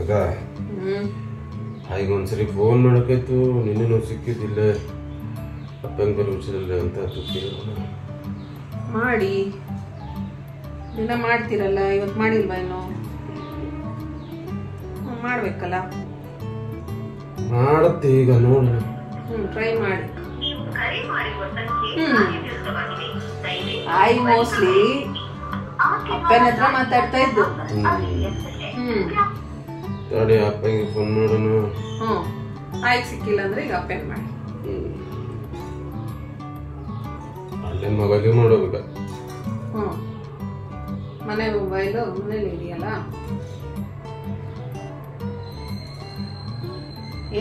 ಹೌದಾ ಈಗ ಒಂದ್ಸರಿ ಫೋನ್ ಮಾಡೋಕ್ಕಾಯ್ತು, ನಿನ್ನೇನು ಸಿಕ್ಕಿದ್ದಿಲ್ಲ, ಅಪ್ಪಂಗೆ ಹುಷಾರಿಲ್ಲ ಅಂತ ಮಾಡಿ ದಿನ ಮಾಡ್ತೀರಲ್ಲ, ಇವತ್ತು ಮಾಡಿಲ್ವಾ ಇನ್ನು? ಮಾಡ್ಬೇಕಲ್ಲ, ಮಾಡತ್ತೆ ಈಗ ನೋಡೋಣ. ಟ್ರೈ ಮಾಡಿ. ಆಯ್ ಮೋಸ್ಟ್ಲಿ ಅಪ್ಪನ ಹತ್ರ ಮಾತಾಡ್ತಾ ಇದ್ದು. ತಡಿ ಅಪ್ಪಂಗೆ ಫೋನ್ ಮಾಡೋಣ. ಆಯ್ತು, ಸಿಕ್ಕಿಲ್ಲ ಅಂದ್ರೆ ಈಗ ಅಪ್ಪನ ಮಾಡಿ. ಅಲ್ಲೇ ಮೊಬೈಲ್ ಮಾಡೋಬೇಕ. ಮನೆ ಮೊಬೈಲು ಮನೇಲಿ ಇದೆಯಲ್ಲ.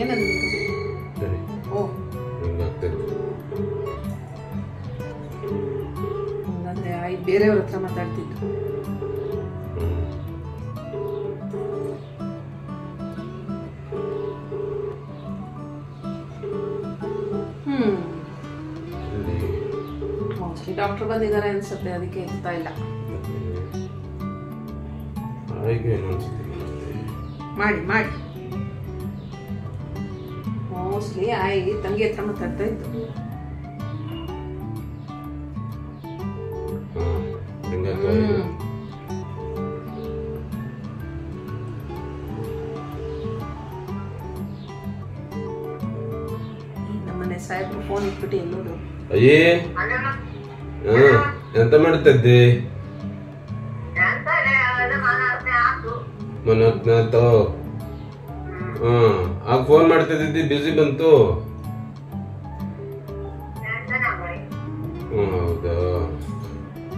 ಏನಂದ್ರೆ ಓ ಹಂಗಂದ್ರೆ ಆಯ್ತು, ಬೇರೆಯವ್ರ ಹತ್ರ ಮಾತಾಡ್ತಿದ್ರು. ಡಾಕ್ಟರ್ ಬಂದಿದ್ದಾರೆ ಅನ್ಸುತ್ತೆ, ಅದಕ್ಕೆ ಇರ್ತಾ ಇಲ್ಲ. ಮಾಡಿ ಮಾಡಿ. ಮೋಸ್ಟ್ಲಿ ಆಯಿ ತಂಗಿ ಹತ್ರ ಮಾತಾಡ್ತಾ ಇತ್ತು. ನಮ್ಮನೆ ಸಾಹೇಬ್ರು ಫೋನ್ ಇಟ್ಬಿಟ್ಟು ಎಲ್ಲೋದು. ಅಯ್ಯೇ ಎಂತ ಮಾಡ್ತಿದ್ದೆ? ಮನತ್ನಾಥ್ ಆಗ ಫೋನ್ ಮಾಡ್ತಿದ್ದಿ, ಬಿಸಿ ಬಂತು. ಹೌದಾ,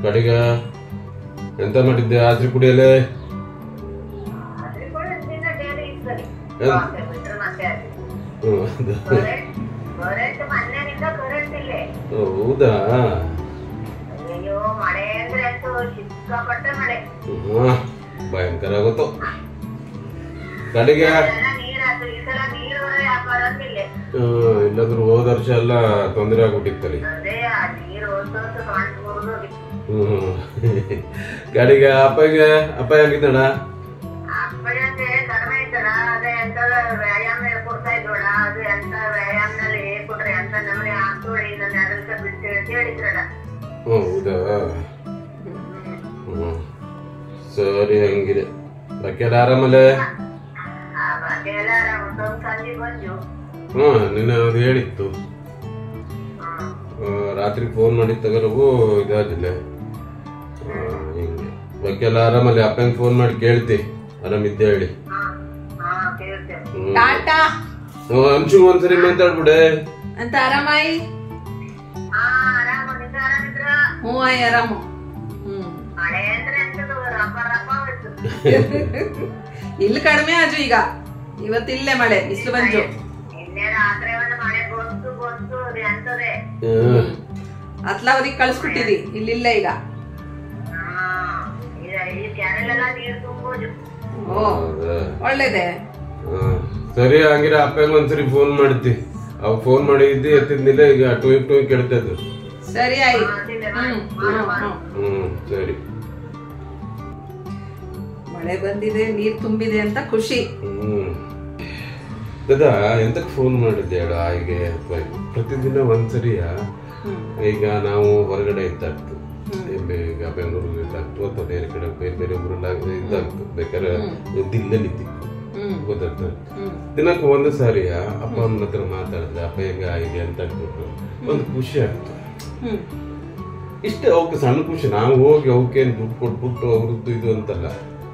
ಕಡೆಗ ಎಂತ ಮಾಡಿದ್ದೆ? ಆದ್ರಿ ಕುಡಿಯಲೆ ಹೌದಾ? ಭಯಂಕರ ಆಗುತ್ತೋ ಕಡೆಗೆ. ಇಲ್ಲಾದ್ರೂ ಹೋದ ವರ್ಷ ಎಲ್ಲ ತೊಂದರೆ ಆಗ್ಬಿಟ್ಟಿತ್ತಲ್ಲಿ. ಕಡೆಗೆ ಅಪ್ಪಗೆ ಅಪ್ಪ ಹೆಂಗಿದ್ದಣ? ಹೌದಾ? ಸರಿ, ಹಂಗಿದೆ. ಬಾಕಿಯೆಲ್ಲ ಆರಾಮಲ್ಲೇ? ನಿನ್ನೆ ಅದು ಹೇಳಿತ್ತು, ರಾತ್ರಿ ಫೋನ್ ಮಾಡಿ ತಗರವು ಇದಾದಿಲ್ಲ. ಹಿಂಗೆ ಬಾಕಿಯೆಲ್ಲ ಆರಾಮಲ್ಲಿ? ಅಪ್ಪಂಗೆ ಫೋನ್ ಮಾಡಿ ಕೇಳ್ತಿ ಆರಾಮಿದ್ದೆ ಹೇಳಿ. ಅಂಚು ಒಂದ್ಸರಿ ಮಾತಾಡ್ಬಿಡೆ ಅಂತ. ಆರಾಮಾಯಿ? ಹ್ಞೂ ಆಯ್ ಆರಾಮು. ಇಲ್ಲಿ ಕಡಿಮೆ ಆಜು, ಈಗ ಇವತ್ತಿಲ್ಲೇ ಮಳೆ, ಬಿಸಿಲು ಬಂತು. ಅತ್ಲಾವರಿಗೆ ಕಳಿಸ್ಬಿಟ್ಟಿದಿ, ಇಲ್ಲಿಲ್ಲ ಈಗ. ಓ ಒಳ್ಳೇದೆ. ಸರಿ, ಹಂಗಿರ ಅಪ್ಪಂಗೆ ಒಂದ್ಸರಿ ಫೋನ್ ಮಾಡ್ತಿ. ಅವ್ ಫೋನ್ ಮಾಡಿದ್ದಿ, ಎತ್ತಿದ್ನಿಲ್ಲ, ಈಗ ಟೂಯ್ ಟೂಯ್ ಕೇಳ್ತದ್ದು. ಸರಿ ಆಯ್ತು. ಸರಿ. ಮಳೆ ಬಂದಿದೆ, ನೀರ್ ತುಂಬಿದೆ ಅಂತ ಖುಷಿ. ದದಾ ಎಂತಕ್ ಫೋನ್ ಮಾಡಿದ್ದೆ ಹೇಳ? ಹಾಗೆ ಪ್ರತಿದಿನ ಒಂದ್ಸರಿಯ ಈಗ ನಾವು ಹೊರಗಡೆ ಇದ್ದಾಗ್ತು, ಈಗ ಬೆಂಗಳೂರು ಇದ್ದಾಗ್ತು ಅಥವಾ ಬೇರೆ ಕಡೆ ಬೇರೆ ಬೇರೆ ಊರೆಲ್ಲ ಇದ್ದಾಗ್ತು, ಬೇಕಾದ್ರೆ ದಿಲ್ಲಲ್ಲಿ ಇದ್ದಿತ್ತು, ಗೊತ್ತಾಗ್ತದೆ. ದಿನಕ್ಕೆ ಒಂದು ಸಾರಿಯ ಅಪ್ಪ ಅಮ್ಮನ ಹತ್ರ ಮಾತಾಡಿದ್ರೆ ಅಪ್ಪ ಹೇಗೆ ಆಗಿದೆ ಅಂತ ಅಂದ್ಬಿಟ್ಟು ಒಂದು ಖುಷಿ ಆಗ್ತದೆ. ಇಷ್ಟೇ, ಅವಕ್ಕೆ ಸಣ್ಣ ಖುಷಿ. ನಾವು ಹೋಗಿ ಅವಕ್ಕೇನು ದುಡ್ಡು ಕೊಟ್ಬಿಟ್ಟು ಅವ್ರದ್ದು ಇದು ಅಂತಲ್ಲ.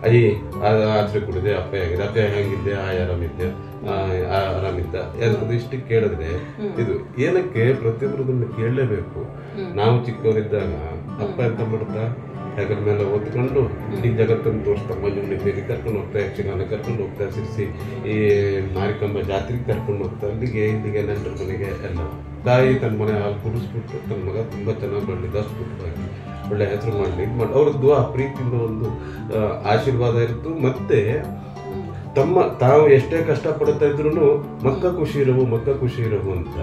ಅಯ್ಯ ಆತ್ರೆ ಕುಡಿದೆ, ಅಪ್ಪ ಹೇಗಿದೆ, ಅಪ್ಪ ಹೆಂಗಿದ್ದೆ, ಆರಾಮಿದ್ದೆ, ಆರಾಮಿದ್ದ, ಯಾವ್ದು ಇಷ್ಟು ಕೇಳಿದ್ರೆ ಇದು ಏನಕ್ಕೆ ಪ್ರತಿಯೊಬ್ಬರದನ್ನ ಕೇಳಲೇಬೇಕು. ನಾವು ಚಿಕ್ಕವರಿದ್ದಾಗ ಅಪ್ಪ ಎಂತ ಮಾಡ್ತಾ ಹೆಗಲ ಮೇಲೆ ಓದ್ಕೊಂಡು ಇಡೀ ಜಗತ್ತನ್ನು ತೋರಿಸ್ತಾ, ಮಂಜುನಿಗೆ ಕರ್ಕೊಂಡು ಹೋಗ್ತಾ, ಯಕ್ಷಗಾನ ಕರ್ಕೊಂಡು ಹೋಗ್ತಾ, ಸಿರಿಸಿ ಈ ಮಾರಿಕಂಬ ಜಾತ್ರೆಗೆ ಕರ್ಕೊಂಡು ಹೋಗ್ತಾ, ಅಲ್ಲಿಗೆ ಇಲ್ಲಿಗೆ ನೆಂಟರ ಮನೆಗೆ ಎಲ್ಲ. ತಾಯಿ ತನ್ನ ಮನೆ ಹಾಲು ಕುಡಿಸ್ಬಿಟ್ಟು ತನ್ನ ಮಗ ತುಂಬಾ ಚೆನ್ನಾಗಿ ಮಾಡಲಿ, ದಸ್ಬಿಟ್ಟು ಒಳ್ಳೆ ಹೆಸರು ಮಾಡಲಿ, ಇದು ಮಾಡಿ ಅವ್ರದ್ದು ಆ ಪ್ರೀತಿಯಿಂದ ಒಂದು ಆಶೀರ್ವಾದ ಇತ್ತು. ಮತ್ತೆ ತಾವು ಎಷ್ಟೇ ಕಷ್ಟ ಪಡ್ತಾ ಇದ್ರು ಮಕ್ಕ ಖುಷಿ ಇರವು ಅಂತ.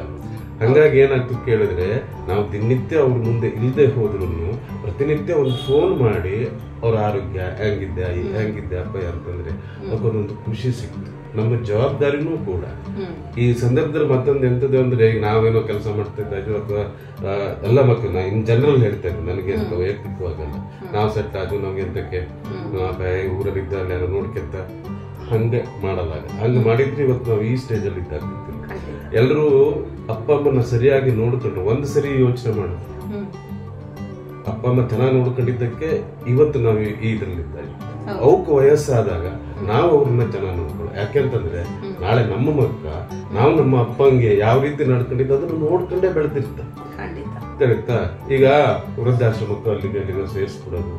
ಹಂಗಾಗಿ ಏನಾಗ್ತು ಕೇಳಿದ್ರೆ, ನಾವು ದಿನನಿತ್ಯ ಅವ್ರ ಮುಂದೆ ಇಲ್ಲದೆ ಹೋದ್ರು ಪ್ರತಿನಿತ್ಯ ಒಂದು ಫೋನ್ ಮಾಡಿ ಅವ್ರ ಆರೋಗ್ಯ ಹೆಂಗಿದ್ದೆ ಅಪ್ಪ ಅಂತಂದ್ರೆ ಅದಕ್ಕೊಂದೊಂದು ಖುಷಿ ಸಿಕ್ತು. ನಮ್ಮ ಜವಾಬ್ದಾರಿನೂ ಕೂಡ ಈ ಸಂದರ್ಭದಲ್ಲಿ ಮತ್ತೊಂದು ಎಂತದ್ದು ಅಂದ್ರೆ ಈಗ ನಾವೇನೋ ಕೆಲಸ ಮಾಡ್ತಿದ್ದ ಅಥವಾ ಎಲ್ಲ ಮಕ್ಕಳು ಇನ್ ಜನರಲ್ ಹೇಳ್ತಾ ಇದ್ದೆ, ನನಗೆ ವೈಯಕ್ತಿಕವಾಗಲ್ಲ. ನಾವು ಸೆಟ್ ಆದ್ವು ನಮ್ಗೆ ಎಂತಕ್ಕೆ ಊರಲ್ಲಿದ್ದ ಯಾರೋ ನೋಡ್ಕೊಂತ ಹಂಗೆ ಮಾಡಲ್ಲ. ಹಂಗೆ ಮಾಡಿದ್ರೆ ಇವತ್ತು ನಾವು ಈ ಸ್ಟೇಜ್ ಅಲ್ಲಿ ಇದ್ದಾಗ್ತಿರ್ತೀವಿ. ಎಲ್ಲರೂ ಅಪ್ಪ ಅಮ್ಮನ ಸರಿಯಾಗಿ ನೋಡ್ಕೊಂಡು ಒಂದು ಸರಿ ಯೋಚನೆ ಮಾಡೋದು, ಅಪ್ಪ ಅಮ್ಮ ಚೆನ್ನಾಗಿ ನೋಡ್ಕೊಂಡಿದ್ದಕ್ಕೆ ಇವತ್ತು ನಾವು ಈ ಇದ್ರಲ್ಲಿದ್ದಾರೆ. ಅವಕ್ಕೆ ವಯಸ್ಸಾದಾಗ ನಾವು ಅವ್ರನ್ನ ಚೆನ್ನಾಗಿ ನೋಡ್ಕೊಳ್ಳೋ. ಯಾಕೆಂತಂದ್ರೆ ನಾಳೆ ನಮ್ಮ ಮಕ್ಕ ನಾವು ನಮ್ಮ ಅಪ್ಪಂಗೆ ಯಾವ ರೀತಿ ನಡ್ಕೊಂಡಿದ್ದು ಅದನ್ನು ನೋಡ್ಕೊಂಡೇ ಬೆಳೆದಿರ್ತ ತಿಳಿತಾ. ಈಗ ವೃದ್ಧಾಶ್ರಮಕ್ಕೂ ಅಲ್ಲಿಗೆ ಅಲ್ಲಿಗೆ ಸೇರಿಸ್ಬಿಡೋದು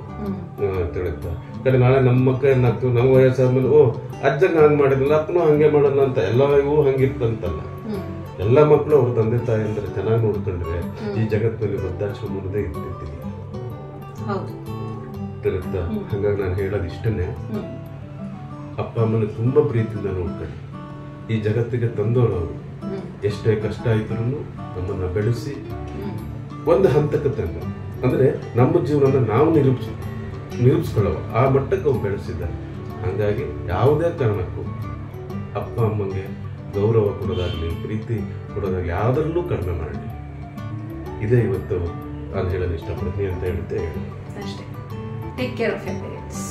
ತಿಳಿತಾ. ಕಡೆ ನಾಳೆ ನಮ್ಮ ಮಕ್ಕ ಏನಾಗ್ತದೆ, ನಮ್ಮ ವಯಸ್ಸಾದ್ಮೇಲೆ ಅಜ್ಜಂಗ ಹಂಗ್ ಮಾಡಿದ್ರಲ್ಲ ಅಪ್ಪನೂ ಹಂಗೆ ಮಾಡೋಣ ಅಂತ ಎಲ್ಲರಿಗೂ ಹಂಗಿರ್ತಂತಲ್ಲ. ಎಲ್ಲಾ ಮಕ್ಕಳು ಅವ್ರ ತಂದೆ ತಾಯಿ ಅಂದ್ರೆ ಚೆನ್ನಾಗಿ ನೋಡ್ಕೊಂಡ್ರೆ ಈ ಜಗತ್ತಿನಲ್ಲಿ ವೃದ್ಧಾಶ್ರಮ ಅನ್ನೋದೇ ಇರ್ತಿರ್ತೀವಿ ತಿಳಿತಾ. ಹಾಗಾಗಿ ನಾನು ಹೇಳೋದು ಇಷ್ಟನ್ನೇ, ಅಪ್ಪ ಅಮ್ಮನ ತುಂಬಾ ಪ್ರೀತಿಯಿಂದ ನೋಡ್ಕೊಳ್ಳಿ. ಈ ಜಗತ್ತಿಗೆ ತಂದವರು ಅವರು. ಎಷ್ಟೇ ಕಷ್ಟ ಆಯ್ತು ನಮ್ಮನ್ನ ಬೆಳೆಸಿ ಒಂದು ಹಂತಕ್ಕೆ ತಂದ, ಅಂದ್ರೆ ನಮ್ಮ ಜೀವನ ನಾವು ನಿರೂಪಿಸ್ಕೊಳ್ಳುವ ಆ ಮಟ್ಟಕ್ಕೆ ಅವ್ರು ಬೆಳೆಸಿದ್ದಾರೆ. ಹಾಗಾಗಿ ಯಾವುದೇ ಕಾರಣಕ್ಕೂ ಅಪ್ಪ ಅಮ್ಮಂಗೆ ಗೌರವ ಕೊಡೋದಾಗ್ಲಿ ಪ್ರೀತಿ ಕೊಡೋದಾಗ್ಲಿ ಯಾವುದರಲ್ಲೂ ಕಡಿಮೆ ಮಾಡಲಿ. ಇದೇ ಇವತ್ತು ನಾನು ಹೇಳೋದು ಇಷ್ಟಪಡ್ತೀನಿ ಅಂತ ಹೇಳುತ್ತೆ. ಅಷ್ಟೇ. Take care of your parents.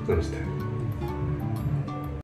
ನಮಸ್ತೆ.